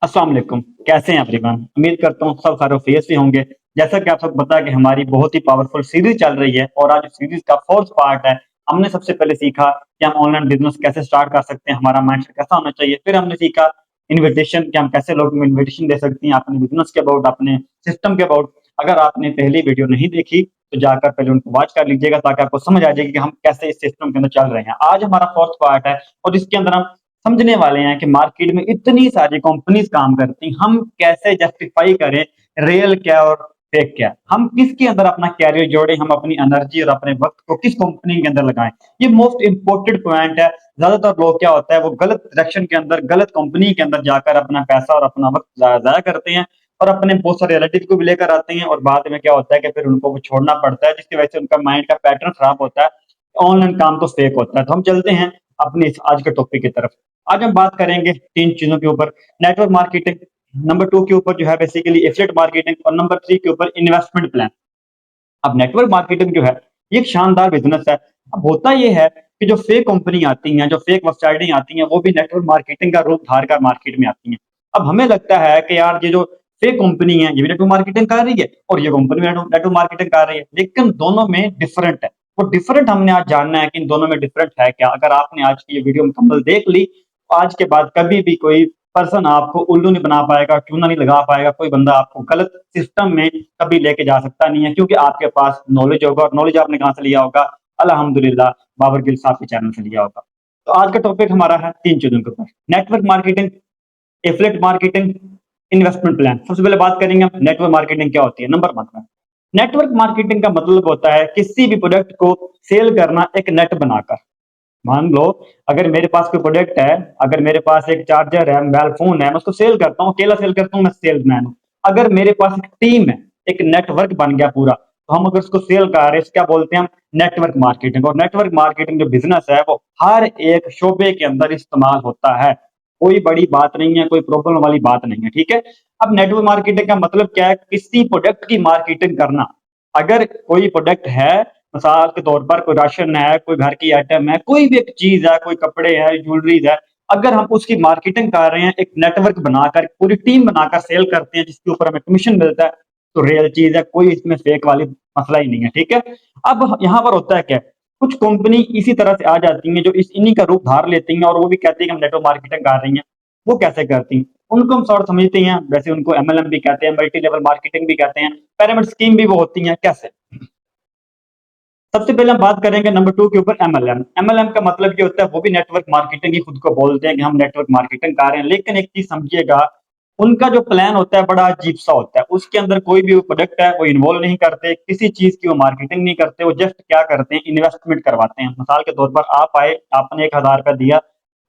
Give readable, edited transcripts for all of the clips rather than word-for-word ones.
अस्सलाम वालेकुम। कैसे हैं एवरीवन? उम्मीद करता हूँ सब खैरियत से होंगे। जैसा कि आप सबको पता है कि हमारी बहुत ही पावरफुल सीरीज़ चल रही है और आज सीरीज़ का 4th पार्ट है। हमने सबसे पहले सीखा कि हम ऑनलाइन बिज़नेस कैसे स्टार्ट कर सकते हैं, हमारा माइंडसेट कैसा होना चाहिए। फिर हमने सीखा इन्विटेशन कि हम कैसे लोगों को इन्विटेशन दे सकते हैं अपने बिज़नेस के अबाउट, अपने सिस्टम के अबाउट। अगर आपने पहली वीडियो नहीं देखी, तो जाकर पहले उनको वॉच कर लीजिएगा ताकि आपको समझ आ जाएगी कि हम कैसे इस सिस्टम के अंदर चल रहे हैं। आज हमारा 4th पार्ट है और इसके अंदर हम समझने वाले हैं कि मार्केट में इतनी सारी कंपनीज काम करती हैं, हम कैसे जस्टिफाई करें रियल क्या और फेक क्या। हम किसके अंदर अपना कैरियर जोड़ें, हम अपनी एनर्जी और अपने वक्त को किस कंपनी के अंदर लगाएं। ये मोस्ट इंपॉर्टेंट पॉइंट है। ज्यादातर लोग क्या होता है, वो गलत डायरेक्शन के अंदर, गलत कंपनी के अंदर जाकर अपना पैसा और अपना वक्त जाया करते हैं और अपने बहुत सारे रिलेटिव को भी लेकर आते हैं और बाद में क्या होता है कि फिर उनको वो छोड़ना पड़ता है, जिसकी वजह से उनका माइंड का पैटर्न खराब होता है। ऑनलाइन काम तो फेक होता है। तो हम चलते हैं अपने इस आज के टॉपिक की तरफ। आज हम बात करेंगे 3 चीज़ों के ऊपर, नेटवर्क मार्केटिंग, नंबर 2 के ऊपर जो है बेसिकली एफिलिएट मार्केटिंग और नंबर 3 के ऊपर इन्वेस्टमेंट प्लान। अब नेटवर्क मार्केटिंग जो है, ये एक शानदार बिज़नेस है। अब होता ये है कि जो फेक कंपनी आती हैं, जो फेक वेबसाइटें आती हैं, वो भी नेटवर्क मार्केटिंग का रूप धार कर मार्केट में आती हैं। अब हमें लगता है कि यार ये जो फेक कंपनी है, ये भी नेटवर्क मार्केटिंग कर रही है और ये कंपनी भी नेटवर्क मार्केटिंग कर रही है, लेकिन दोनों में डिफरेंट है। वो डिफरेंट हमने आज जानना है कि इन दोनों में डिफरेंट है क्या। अगर आपने आज की ये वीडियो मुकम्मल देख ली, तो आज के बाद कभी भी कोई पर्सन आपको उल्लू नहीं बना पाएगा, चूना नहीं लगा पाएगा, कोई बंदा आपको गलत सिस्टम में कभी लेके जा सकता नहीं है, क्योंकि आपके पास नॉलेज होगा और नॉलेज आपने कहाँ से लिया होगा? अल्हम्दुलिल्लाह बाबर गिल साहब के चैनल से लिया होगा। तो आज का टॉपिक हमारा है 3 चीज़ों के ऊपर, network marketing, affiliate marketing, investment plan. सबसे पहले बात करेंगे हम नेटवर्क मार्केटिंग क्या होती है। नंबर 1 में नेटवर्क मार्केटिंग का मतलब होता है किसी भी प्रोडक्ट को सेल करना एक नेट बनाकर। मान लो अगर मेरे पास कोई प्रोडक्ट है, अगर मेरे पास एक चार्जर है, मोबाइल फोन है, मैं उसको सेल करता हूँ, अकेला सेल करता हूँ, मैं सेल्समैन हूँ। अगर मेरे पास एक टीम है, एक नेटवर्क बन गया पूरा, तो हम अगर उसको सेल कर रहे हैं, क्या बोलते हैं हम? Network marketing. और नेटवर्क मार्केटिंग जो बिजनेस है, वो हर एक शोबे के अंदर इस्तेमाल होता है। कोई बड़ी बात नहीं है, कोई प्रॉब्लम वाली बात नहीं है, ठीक है। अब नेटवर्क मार्केटिंग का मतलब क्या है? किसी प्रोडक्ट की मार्केटिंग करना। अगर कोई प्रोडक्ट है, मिसाल के तौर पर कोई राशन है, कोई घर की आइटम है, कोई भी एक चीज है, कोई कपड़े है, ज्वेलरीज है, अगर हम उसकी मार्केटिंग कर रहे हैं, एक नेटवर्क बनाकर, पूरी टीम बनाकर सेल करते हैं, जिसके ऊपर हमें कमीशन मिलता है, तो रियल चीज है, कोई इसमें फेक वाली मसला ही नहीं है, ठीक है। अब यहाँ पर होता है क्या, कुछ कंपनी इसी तरह से आ जाती हैं जो इस इन्हीं का रूप धार लेती हैं और वो भी कहती है कि हम नेटवर्क मार्केटिंग कर रही हैं। वो कैसे करती हैं? उनको हम सॉर्ट समझते हैं, वैसे उनको एमएलएम भी कहते हैं, मल्टी लेवल मार्केटिंग भी कहते हैं, पिरामिड स्कीम भी वो होती हैं। कैसे? सबसे पहले हम बात करेंगे नंबर 2 के ऊपर, एमएलएम। एमएलएम का मतलब ये होता है, वो भी नेटवर्क मार्केटिंग ही खुद को बोलते हैं कि हम नेटवर्क मार्केटिंग कर रहे हैं, लेकिन एक चीज समझिएगा, उनका जो प्लान होता है बड़ा अजीब सा होता है। उसके अंदर कोई भी प्रोडक्ट है वो इन्वॉल्व नहीं करते, किसी चीज की वो मार्केटिंग नहीं करते, वो जस्ट क्या करते हैं, इन्वेस्टमेंट करवाते हैं। मिसाल के तौर पर आप आए, आपने 1000 रुपया दिया,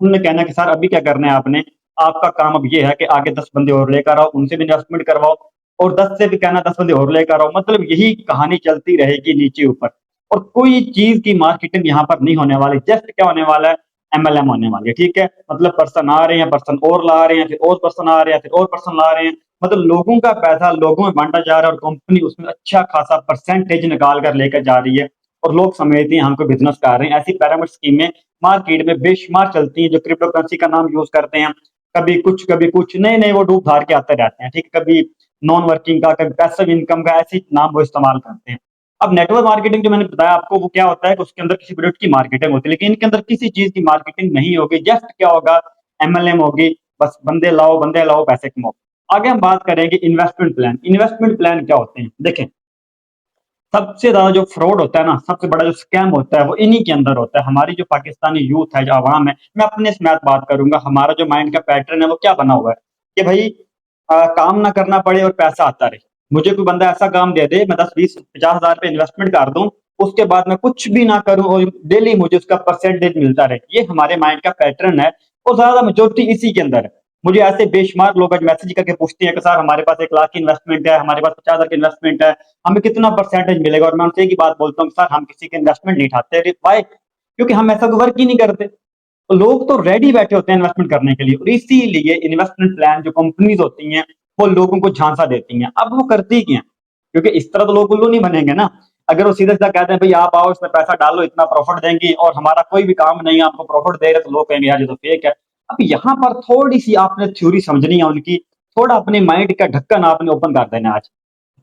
उन्होंने कहना कि सर अभी क्या करना है आपने, आपका काम अब ये है कि आगे 10 बंदे और लेकर आओ, उनसे भी इन्वेस्टमेंट करवाओ, और 10 से भी कहना 10 बंदे और लेकर आओ। मतलब यही कहानी चलती रहेगी नीचे ऊपर, और कोई चीज की मार्केटिंग यहाँ पर नहीं होने वाली। जस्ट क्या होने वाला है? एमएलएम होने वाली है, ठीक है। मतलब पर्सन आ रहे हैं, पर्सन और ला रहे हैं, फिर और पर्सन आ रहे हैं, फिर और पर्सन ला रहे हैं। मतलब लोगों का पैसा लोगों में बांटा जा रहा है और कंपनी उसमें अच्छा खासा परसेंटेज निकाल कर लेकर जा रही है और लोग समझते हैं हम कोई बिजनेस कर रहे हैं। ऐसी पैरामिड स्कीमें मार्केट में बेशुमार चलती हैं, जो क्रिप्टो करेंसी का नाम यूज करते हैं, कभी कुछ नए नए वो डूब धार के आते रहते हैं, ठीक है। कभी नॉन वर्किंग का, कभी पैसिव इनकम का, ऐसी नाम वो इस्तेमाल करते हैं। अब नेटवर्क मार्केटिंग जो मैंने बताया आपको, वो क्या होता है कि उसके अंदर किसी प्रोडक्ट की मार्केटिंग होती है, लेकिन इनके अंदर किसी चीज की मार्केटिंग नहीं होगी। जस्ट क्या होगा? एमएलएम होगी, बस बंदे लाओ पैसे कमाओ। आगे हम बात करेंगे इन्वेस्टमेंट प्लान। इन्वेस्टमेंट प्लान क्या होते हैं? देखें, सबसे ज्यादा जो फ्रॉड होता है ना, सबसे बड़ा जो स्कैम होता है, वो इन्हीं के अंदर होता है। हमारी जो पाकिस्तानी यूथ है, जो आवाम है, मैं अपने इसमें बात करूंगा, हमारा जो माइंड का पैटर्न है वो क्या बना हुआ है कि भाई काम ना करना पड़े और पैसा आता रहे। मुझे कोई बंदा ऐसा काम दे दे, मैं 10, 20, 50 हजार रुपए इन्वेस्टमेंट कर दूं, उसके बाद मैं कुछ भी ना करूं और डेली मुझे उसका परसेंटेज मिलता रहे। ये हमारे माइंड का पैटर्न है और ज्यादा मेजोरिटी इसी के अंदर है। मुझे ऐसे बेशुमार लोग आज मैसेज करके पूछते हैं कि सर हमारे पास 1 लाख की इन्वेस्टमेंट है, हमारे पास 50 हजार की इन्वेस्टमेंट है, हमें कितना परसेंटेज मिलेगा? और मैं उनसे एक ही बात बोलता हूँ, सर हम किसी की इन्वेस्टमेंट नहीं उठाते। अरे वाई? क्योंकि हम ऐसा वर्क ही नहीं करते। तो लोग तो रेडी बैठे होते हैं इन्वेस्टमेंट करने के लिए, और इसीलिए इन्वेस्टमेंट प्लान जो कंपनीज होती हैं, वो लोगों को झांसा देती हैं। अब वो करती क्या हैं? क्योंकि इस तरह तो लोग उल्लू नहीं बनेंगे ना। अगर वो सीधा सीधा कहते हैं भाई आप आओ, इसमें पैसा डालो, इतना प्रॉफिट देंगे, और हमारा कोई भी काम नहीं है, आपको प्रॉफिट दे रहे, तो लोग कहेंगे यार ये तो फेक है। अब यहाँ पर थोड़ी सी आपने थ्योरी समझनी है उनकी, थोड़ा अपने माइंड का ढक्कन आपने ओपन कर देना आज।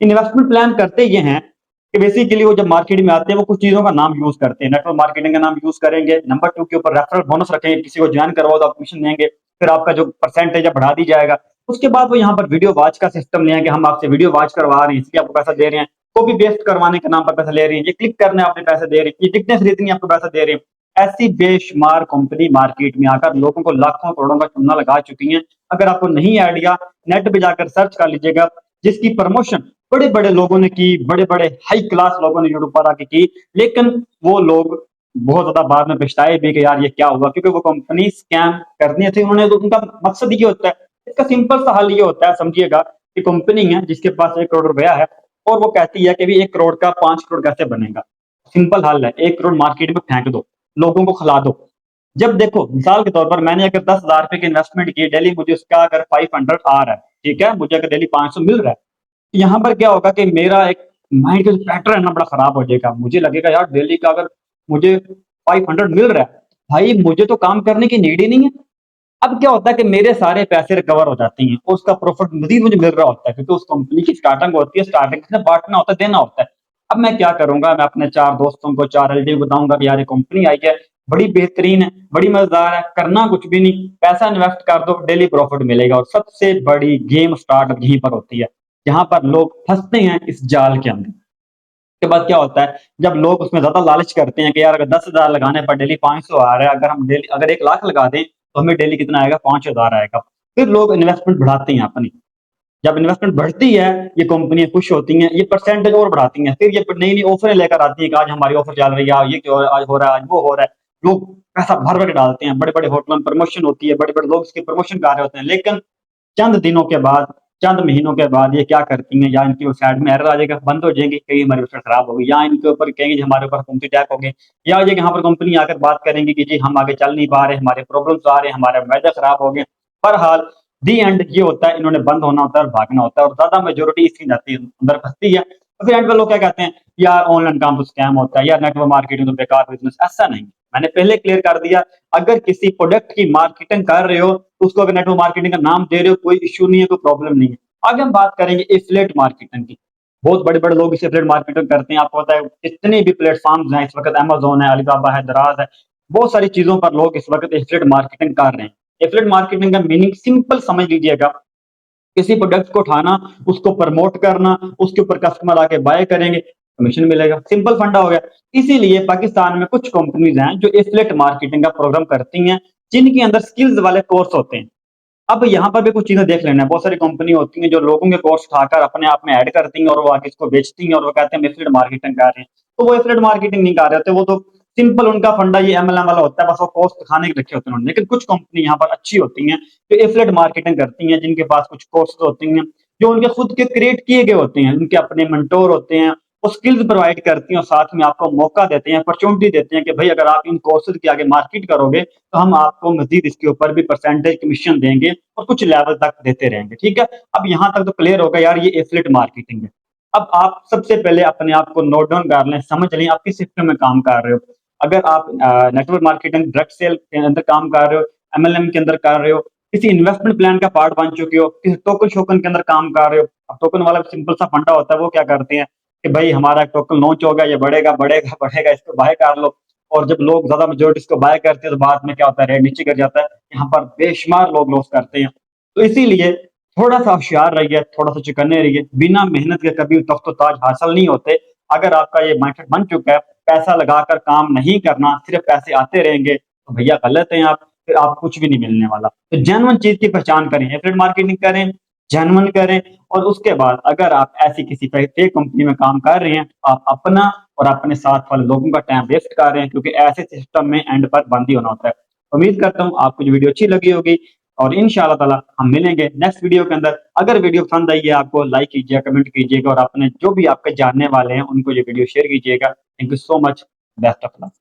इन्वेस्टमेंट प्लान करते ये हैं कि बेसिकली वो जब मार्केट में आते हैं वो कुछ चीजों का नाम यूज करते हैं, नेटवर्क मार्केटिंग का नाम यूज करेंगे, नंबर 2 के ऊपर रेफरल बोनस रखेंगे, किसी को ज्वाइन करवाओ तो आप कमीशन देंगे, फिर आपका जो परसेंटेज है बढ़ा दी जाएगा। उसके बाद वो यहाँ पर वीडियो वॉच का सिस्टम ले आएंगे, हम आपसे वीडियो वॉच करवा रहे हैं इसलिए आपको पैसा दे रहे हैं, कॉपी पेस्ट करवाने के नाम पर पैसा ले रहे हैं, ये क्लिक करने आपने पैसे दे रहे हैं, ये टिकटें खरीदनी आपको पैसा दे रहे हैं। ऐसी बेशुमार कंपनी मार्केट में आकर लोगों को लाखों करोड़ों का चूना लगा चुकी हैं। अगर आपको नहीं आइडिया, नेट पे जाकर सर्च कर लीजिएगा, जिसकी प्रमोशन बड़े बड़े लोगों ने की, बड़े बड़े हाई क्लास लोगों ने यूट्यूब पर आके की, लेकिन वो लोग बहुत ज्यादा बाद में पछताए भी कि यार ये क्या हुआ, क्योंकि वो कंपनी स्कैम करनी थी उन्होंने। तो उनका मकसद ये होता है, इसका सिंपल सा हल ये होता है, समझिएगा कि कंपनी है जिसके पास 1 करोड़ रुपया है और वो कहती है कि भी 1 करोड़ का 5 करोड़ कैसे बनेगा। सिंपल हल है, 1 करोड़ मार्केट में फेंक दो, लोगों को खिला दो। जब देखो मिसाल के तौर पर मैंने अगर 10,000 रुपए की इन्वेस्टमेंट की, डेली मुझे उसका अगर 500 आ रहा है, ठीक है, मुझे अगर डेली 500 मिल रहा है, यहाँ पर क्या होगा कि मेरा एक माइंड का जो पैटर्न है ना बड़ा खराब हो जाएगा। मुझे लगेगा यार डेली का अगर मुझे 500 मिल रहा है, भाई मुझे तो काम करने की नीड ही नहीं है। अब क्या होता है कि मेरे सारे पैसे रिकवर हो जाते हैं, उसका प्रॉफिट मजीद मुझे मिल रहा होता है, क्योंकि उस कंपनी की स्टार्टिंग होती है, स्टार्टिंग से बांटना होता है, देना होता है। अब मैं क्या करूंगा, मैं अपने 4 दोस्तों को, 4 रिलेटिव बताऊंगा कि यार ये कंपनी आई है, बड़ी बेहतरीन है, बड़ी मजेदार है, करना कुछ भी नहीं, पैसा इन्वेस्ट कर दो, डेली प्रॉफिट मिलेगा। और सबसे बड़ी गेम स्टार्ट यहीं पर होती है, जहां पर लोग फंसते हैं इस जाल के अंदर। के बाद क्या होता है, जब लोग उसमें ज्यादा लालच करते हैं कि यार अगर 10,000 लगाने पर डेली 500 आ रहा है, अगर हम डेली अगर 1 लाख लगा दें तो हमें डेली कितना आएगा, 5,000 आएगा। फिर लोग इन्वेस्टमेंट बढ़ाते हैं अपनी। जब इन्वेस्टमेंट बढ़ती है, ये कंपनियां खुश होती हैं, ये परसेंटेज और बढ़ाती हैं, फिर ये नई नई ऑफरें लेकर आती हैं कि आज हमारी ऑफर चल रही है, ये क्यों आज हो रहा है, आज वो हो रहा है। लोग पैसा भर भर के डालते हैं, बड़े बड़े होटलों में प्रमोशन होती है, बड़े बड़े लोग इसकी प्रमोशन कर रहे होते हैं, लेकिन चंद दिनों के बाद, चंद महीनों के बाद ये क्या करती हैं, या इनकी वेबसाइट में एरर आ जाएगा, बंद हो जाएंगी, कहीं हमारी वेबसाइट खराब होगी, या इनके ऊपर कहेंगे जी हमारे ऊपर हुकूमती अटैक हो गए, या ये यहाँ पर कंपनी आकर बात करेंगी कि जी हम आगे चल नहीं पा रहे, हमारे प्रॉब्लम्स आ रहे हैं, हमारे मैदा खराब हो गए। बहरहाल दी एंड ये होता है, इन्होंने बंद होना होता है और भागना होता है, और ज्यादा मेजोरिटी इसकी जाती है, अंदर फंसती है। तो फिर एंड में लोग क्या कहते हैं, यार ऑनलाइन काम तो स्कैम होता है, यार नेटवर्क मार्केटिंग तो बेकार बिजनेस। ऐसा नहीं, मैंने पहले क्लियर कर दिया, अगर किसी प्रोडक्ट की मार्केटिंग कर रहे हो, उसको अगर नेटवर्क मार्केटिंग का नाम दे रहे हो, कोई इश्यू नहीं है, कोई प्रॉब्लम नहीं है। आगे हम बात करेंगे एफिलिएट मार्केटिंग की। बहुत बड़े बड़े लोग इस एफिलिएट मार्केटिंग करते हैं, आपको पता है कितने भी प्लेटफॉर्म्स हैं इस वक्त, अमेजोन है, अलीबाबा है, दराज है, बहुत सारी चीजों पर लोग इस वक्त एफिलिएट मार्केटिंग कर रहे हैं। एफिलिएट मार्केटिंग का मीनिंग सिंपल समझ लीजिएगा, किसी प्रोडक्ट को उठाना, उसको प्रमोट करना, उसके ऊपर कस्टमर आके बाय करेंगे, कमीशन मिलेगा, सिंपल फंडा हो गया। इसीलिए पाकिस्तान में कुछ कंपनीज हैं जो एफिलिएट मार्केटिंग का प्रोग्राम करती हैं, जिनके अंदर स्किल्स वाले कोर्स होते हैं। अब यहाँ पर भी कुछ चीजें देख लेना है, बहुत सारी कंपनी होती हैं जो लोगों के कोर्स उठाकर अपने आप में ऐड करती हैं और वो आगे इसको बेचती हैं और वो कहते हैं हम एफिलिएट मार्केटिंग कर रहे हैं। तो वो एफिलिएट मार्केटिंग नहीं कर रहे होते, वो तो सिंपल उनका फंडा ये एमएलएम वाला होता है, बस वो कोर्स दिखाने के रखे होते हैं उन्होंने। लेकिन कुछ कंपनी यहाँ पर अच्छी होती हैं जो एफिलिएट मार्केटिंग करती हैं, जिनके पास कुछ कोर्स होती हैं जो उनके खुद के क्रिएट किए गए होते हैं, उनके अपने मेंटोर होते हैं, वो स्किल्स प्रोवाइड करती हैं और साथ में आपको मौका देते हैं, अपॉर्चुनिटी देते हैं कि भाई अगर आप इन कोर्सेज के आगे मार्केट करोगे तो हम आपको मजीद इसके ऊपर भी परसेंटेज कमीशन देंगे और कुछ लेवल तक देते रहेंगे। ठीक है, अब यहाँ तक तो क्लियर होगा यार ये एफिलिएट मार्केटिंग है। अब आप सबसे पहले अपने आप को नोट डाउन कर लें, समझ लें आप किस सेक्टर में काम कर रहे हो। अगर आप नेटवर्क मार्केटिंग, डायरेक्ट सेल के अंदर काम कर रहे हो, एमएलएम के अंदर कर रहे हो, किसी इन्वेस्टमेंट प्लान का पार्ट बन चुके हो, किसी टोकन शोकन के अंदर काम कर रहे हो। अब टोकन वाला सिंपल सा फंडा होता है, वो क्या करते हैं कि भाई हमारा टोकन लॉन्च होगा, ये बढ़ेगा बढ़ेगा बढ़ेगा, इसको बाय कर लो। और जब लोग ज्यादा मेजोरिटी इसको बाय करते हैं तो बाद में क्या होता है, रेट नीचे गिर जाता है। यहाँ पर बेशुमार लोग लॉस करते हैं। तो इसीलिए थोड़ा सा होशियार रहिए, थोड़ा सा चौकन्ने रहिए, बिना मेहनत के कभी तख्त ताज हासिल नहीं होते। अगर आपका ये माइंडसेट बन चुका है पैसा लगाकर काम नहीं करना, सिर्फ पैसे आते रहेंगे, तो भैया गलत हैं आप, फिर आपको कुछ भी नहीं मिलने वाला। तो जेन्युइन चीज की पहचान करें, एफिलिएट मार्केटिंग करें, जेन्युइन करें। और उसके बाद अगर आप ऐसी किसी फेक कंपनी में काम कर रहे हैं, आप अपना और अपने साथ वाले लोगों का टाइम वेस्ट कर रहे हैं, क्योंकि ऐसे सिस्टम में एंड पर बंद ही होना होता है। उम्मीद करता हूँ आपको जो वीडियो अच्छी लगी होगी, और इंशाअल्लाह ताला हम मिलेंगे नेक्स्ट वीडियो के अंदर। अगर वीडियो पसंद आई है आपको, लाइक कीजिएगा, कमेंट कीजिएगा, और अपने जो भी आपके जानने वाले हैं उनको ये वीडियो शेयर कीजिएगा। Thank you so much, best of luck.